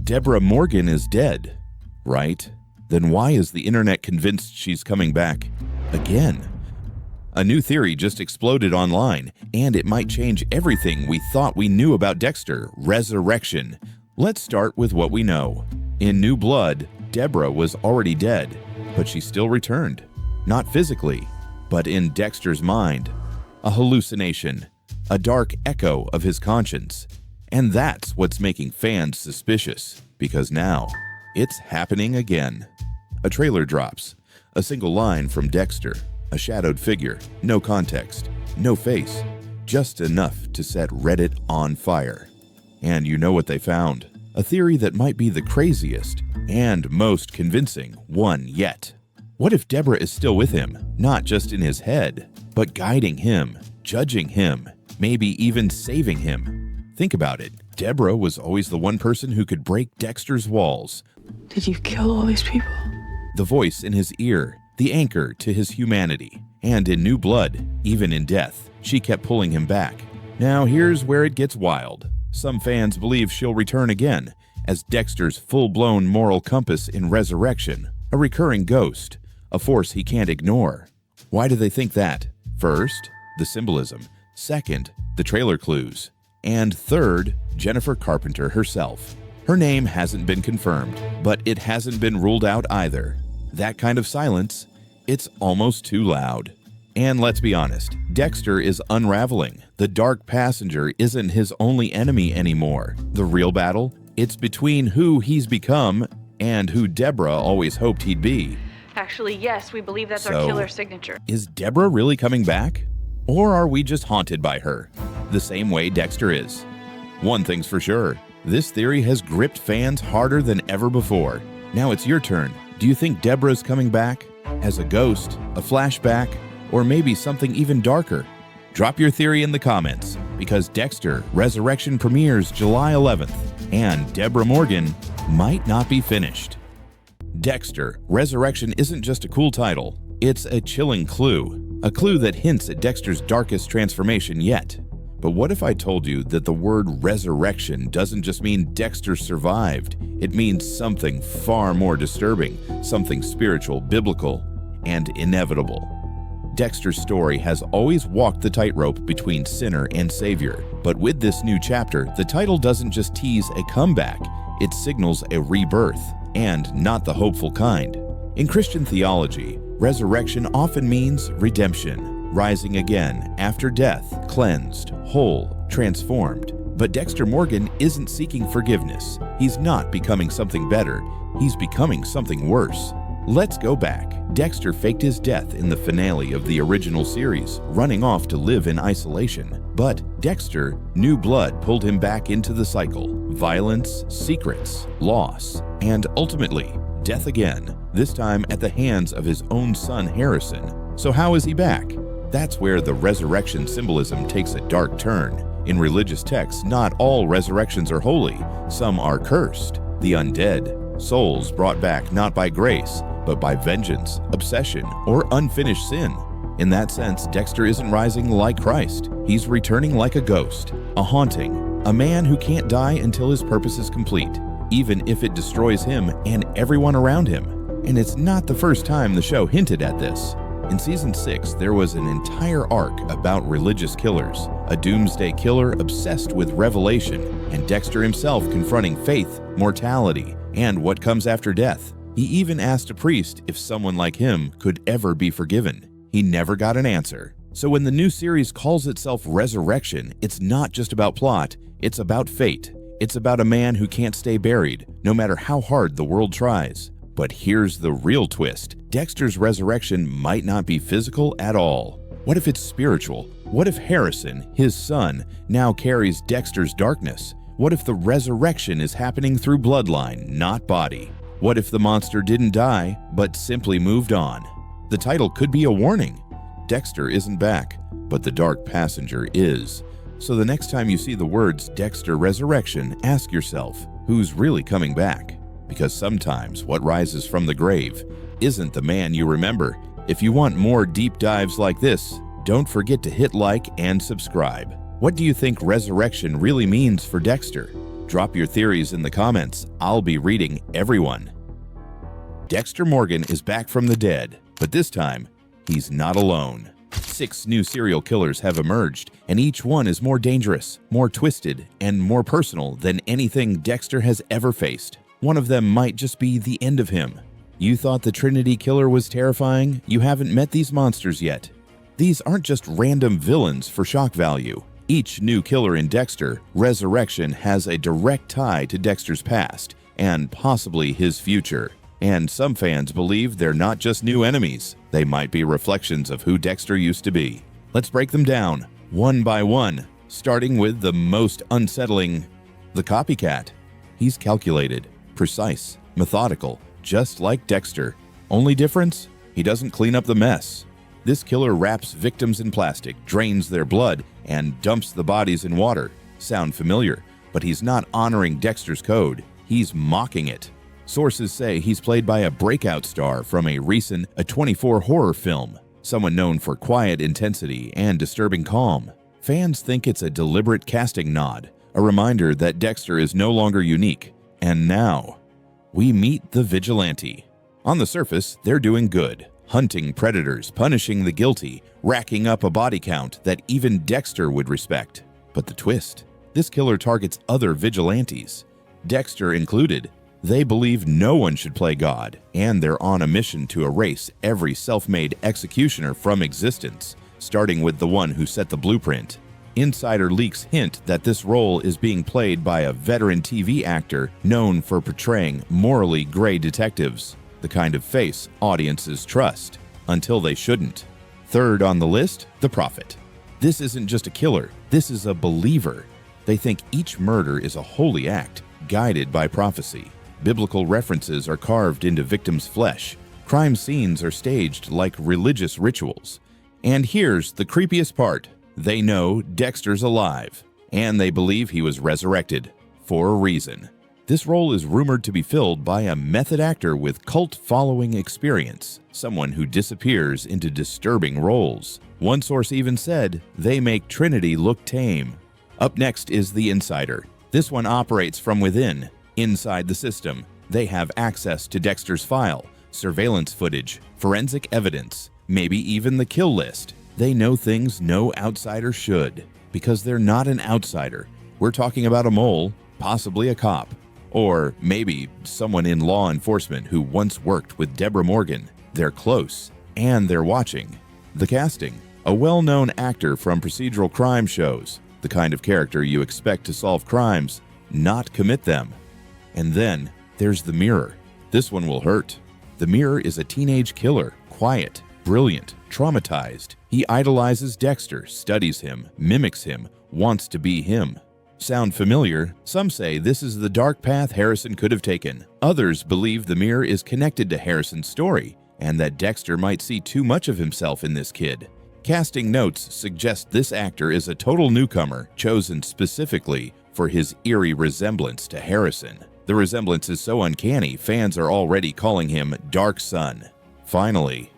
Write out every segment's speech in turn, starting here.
Deborah Morgan is dead, right? Then why is the internet convinced she's coming back again? A new theory just exploded online, and it might change everything we thought we knew about Dexter Resurrection. Let's start with what we know. In New Blood, Debra was already dead, but she still returned. Not physically, but in Dexter's mind. A hallucination, a dark echo of his conscience. And that's what's making fans suspicious, because now it's happening again. A trailer drops, a single line from Dexter, a shadowed figure, no context, no face, just enough to set Reddit on fire. And you know what they found? A theory that might be the craziest and most convincing one yet. What if Debra is still with him, not just in his head, but guiding him, judging him, maybe even saving him? Think about it. Debra was always the one person who could break Dexter's walls. Did you kill all these people? The voice in his ear, the anchor to his humanity. And in New Blood, even in death, she kept pulling him back. Now here's where it gets wild. Some fans believe she'll return again as Dexter's full-blown moral compass in Resurrection, a recurring ghost, a force he can't ignore. Why do they think that? First, the symbolism. Second, the trailer clues. And third, Jennifer Carpenter herself. Her name hasn't been confirmed, but it hasn't been ruled out either. That kind of silence, it's almost too loud. And let's be honest, Dexter is unraveling. The dark passenger isn't his only enemy anymore. The real battle, it's between who he's become and who Debra always hoped he'd be. Actually, yes, we believe that's our killer signature. Is Debra really coming back? Or are we just haunted by her? The same way Dexter is. One thing's for sure, this theory has gripped fans harder than ever before. Now it's your turn. Do you think Debra's coming back? As a ghost, a flashback, or maybe something even darker? Drop your theory in the comments, because Dexter Resurrection premieres July 11th, and Debra Morgan might not be finished. Dexter Resurrection isn't just a cool title, it's a chilling clue. A clue that hints at Dexter's darkest transformation yet. But what if I told you that the word resurrection doesn't just mean Dexter survived? It means something far more disturbing, something spiritual, biblical, and inevitable. Dexter's story has always walked the tightrope between sinner and savior. But with this new chapter, the title doesn't just tease a comeback, it signals a rebirth, and not the hopeful kind. In Christian theology, resurrection often means redemption, rising again after death, cleansed, whole, transformed. But Dexter Morgan isn't seeking forgiveness. He's not becoming something better. He's becoming something worse. Let's go back. Dexter faked his death in the finale of the original series, running off to live in isolation. But Dexter, New Blood pulled him back into the cycle. Violence, secrets, loss, and ultimately, death again, this time at the hands of his own son Harrison. So how is he back? That's where the resurrection symbolism takes a dark turn. In religious texts, not all resurrections are holy. Some are cursed. The undead, souls brought back not by grace, but by vengeance, obsession, or unfinished sin. In that sense, Dexter isn't rising like Christ. He's returning like a ghost, a haunting, a man who can't die until his purpose is complete, even if it destroys him and everyone around him. And it's not the first time the show hinted at this. In Season 6, there was an entire arc about religious killers, a doomsday killer obsessed with revelation, and Dexter himself confronting faith, mortality, and what comes after death. He even asked a priest if someone like him could ever be forgiven. He never got an answer. So when the new series calls itself Resurrection, it's not just about plot, it's about fate. It's about a man who can't stay buried, no matter how hard the world tries. But here's the real twist. Dexter's resurrection might not be physical at all. What if it's spiritual? What if Harrison, his son, now carries Dexter's darkness? What if the resurrection is happening through bloodline, not body? What if the monster didn't die, but simply moved on? The title could be a warning. Dexter isn't back, but the dark passenger is. So the next time you see the words Dexter Resurrection, ask yourself, who's really coming back? Because sometimes what rises from the grave isn't the man you remember. If you want more deep dives like this, don't forget to hit like and subscribe. What do you think resurrection really means for Dexter? Drop your theories in the comments. I'll be reading everyone. Dexter Morgan is back from the dead, but this time, he's not alone. 6 new serial killers have emerged, and each one is more dangerous, more twisted, and more personal than anything Dexter has ever faced. One of them might just be the end of him. You thought the Trinity Killer was terrifying? You haven't met these monsters yet. These aren't just random villains for shock value. Each new killer in Dexter Resurrection has a direct tie to Dexter's past, and possibly his future. And some fans believe they're not just new enemies, they might be reflections of who Dexter used to be. Let's break them down, one by one, starting with the most unsettling, the copycat. He's calculated, precise, methodical, just like Dexter. Only difference? He doesn't clean up the mess. This killer wraps victims in plastic, drains their blood, and dumps the bodies in water. Sound familiar? But he's not honoring Dexter's code. He's mocking it. Sources say he's played by a breakout star from a recent A24 horror film, someone known for quiet intensity and disturbing calm. Fans think it's a deliberate casting nod, a reminder that Dexter is no longer unique. And now, we meet the vigilante. On the surface, they're doing good, hunting predators, punishing the guilty, racking up a body count that even Dexter would respect. But the twist, this killer targets other vigilantes, Dexter included. They believe no one should play God, and they're on a mission to erase every self-made executioner from existence, starting with the one who set the blueprint. Insider leaks hint that this role is being played by a veteran TV actor known for portraying morally gray detectives, the kind of face audiences trust, until they shouldn't. Third on the list, the prophet. This isn't just a killer, this is a believer. They think each murder is a holy act, guided by prophecy. Biblical references are carved into victims' flesh. Crime scenes are staged like religious rituals. And here's the creepiest part. They know Dexter's alive, and they believe he was resurrected for a reason. This role is rumored to be filled by a method actor with cult-following experience, someone who disappears into disturbing roles. One source even said they make Trinity look tame. Up next is the insider. This one operates from within. Inside the system, they have access to Dexter's file, surveillance footage, forensic evidence, maybe even the kill list. They know things no outsider should, because they're not an outsider. We're talking about a mole, possibly a cop, or maybe someone in law enforcement who once worked with Debra Morgan. They're close, and they're watching. The casting, a well-known actor from procedural crime shows, the kind of character you expect to solve crimes, not commit them. And then there's the mirror. This one will hurt. The mirror is a teenage killer, quiet, brilliant, traumatized. He idolizes Dexter, studies him, mimics him, wants to be him. Sound familiar? Some say this is the dark path Harrison could have taken. Others believe the mirror is connected to Harrison's story, and that Dexter might see too much of himself in this kid. Casting notes suggest this actor is a total newcomer, chosen specifically for his eerie resemblance to Harrison. The resemblance is so uncanny, fans are already calling him Dark Son. Finally,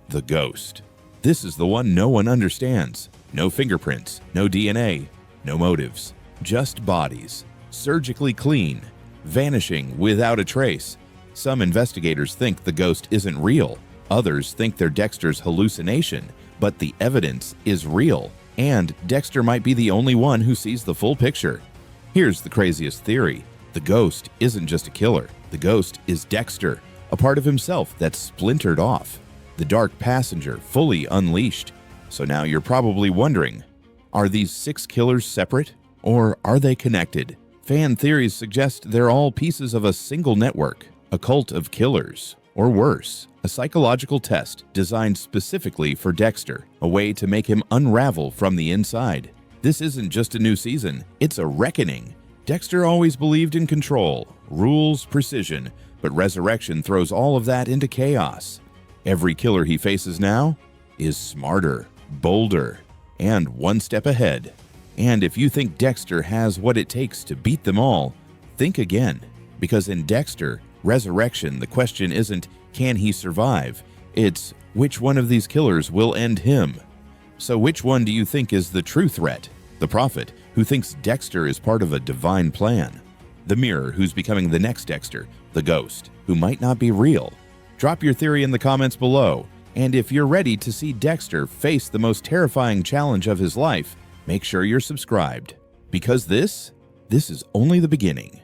the ghost. This is the one no one understands. No fingerprints, no DNA, no motives, just bodies, surgically clean, vanishing without a trace. Some investigators think the ghost isn't real. Others think they're Dexter's hallucination, but the evidence is real, and Dexter might be the only one who sees the full picture. Here's the craziest theory. The ghost isn't just a killer. The ghost is Dexter, a part of himself that's splintered off. The dark passenger fully unleashed. So now you're probably wondering, are these 6 killers separate, or are they connected? Fan theories suggest they're all pieces of a single network, a cult of killers, or worse, a psychological test designed specifically for Dexter, a way to make him unravel from the inside. This isn't just a new season, it's a reckoning. Dexter always believed in control, rules, precision, but Resurrection throws all of that into chaos. Every killer he faces now is smarter, bolder, and one step ahead. And if you think Dexter has what it takes to beat them all, think again. Because in Dexter Resurrection, the question isn't, can he survive? It's, which one of these killers will end him? So which one do you think is the true threat? The prophet, who thinks Dexter is part of a divine plan? The mirror who's becoming the next Dexter, the ghost, who might not be real. Drop your theory in the comments below, and if you're ready to see Dexter face the most terrifying challenge of his life, make sure you're subscribed, because this is only the beginning.